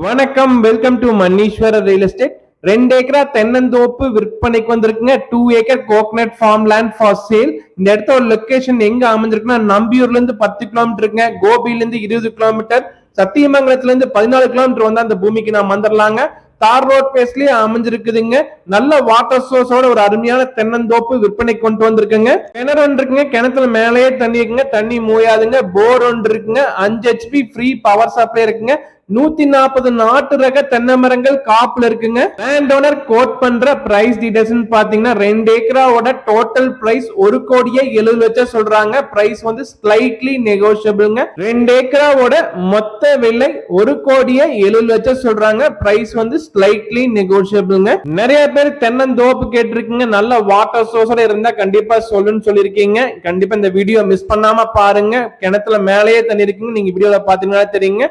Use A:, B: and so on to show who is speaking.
A: வணக்கம், welcome to மன்னீஸ்வர real estate. 2 ஏக்கரா தென்னந்தோப்பு விற்பனைக்கு வந்திருக்குங்க. 2 acre coconut farm land for sale. இந்த இடத்தோட லொகேஷன் எங்க அமைஞ்சிருக்குன்னா, நம்பியூர்ல இருந்து 10 கிலோமீட்டர் இருக்குங்க. கோபியில இருந்து 20 கிலோமீட்டர், சத்தியமங்கலத்துல இருந்து 14 கிலோமீட்டர் வந்தா அந்த பூமிக்கு நான் வந்துடலாங்க. தார் ரோட் பேஸ்லயே அமைஞ்சிருக்குதுங்க. நல்ல வாட்டர் சோர்ஸோட ஒரு அருமையான தென்னந்தோப்பு விற்பனை கொண்டு வந்திருக்குங்க. கிணறு ஒன்று இருக்குங்க, கிணத்துல மேலேயே தண்ணி இருக்குங்க, தண்ணி மூயாதுங்க. போர் ஒன்று இருக்குங்க, 5 HP ஃப்ரீ பவர் சப்ளை இருக்குங்க. 140 நாட்டு ரக தென்னை மரங்கள் காப்புல இருக்குங்க. லேண்ட் ஓனர் கோட் பண்ற பிரைஸ் டீடைல்ஸ் பாத்தீங்கன்னா 2 ஏக்கராவோட டோட்டல் பிரைஸ் 1,70,00,000 சொல்றாங்க. பிரைஸ் வந்து ஸ்லைட்லி நெகோஷியபிள்ங்க. 2 ஏக்கராவோட மொத்த விலை 1,70,00,000 சொல்றாங்க. பிரைஸ் வந்து ஸ்லைட்லி நெகோஷியபிள்ங்க. நிறைய பேர் தென்னந்தோப்பு கேட்டிருக்கீங்க, நல்ல வாட்டர் சோர்ஸோட இருந்தா கண்டிப்பா சொல்லுன்னு சொல்லிருக்கீங்க. கண்டிப்பா இந்த வீடியோ மிஸ் பண்ணாம பாருங்க. கிணத்துல மேலேயே தண்ணி இருக்குங்க, நீங்க வீடியோல பாத்தீங்கன்னா தெரியுங்க.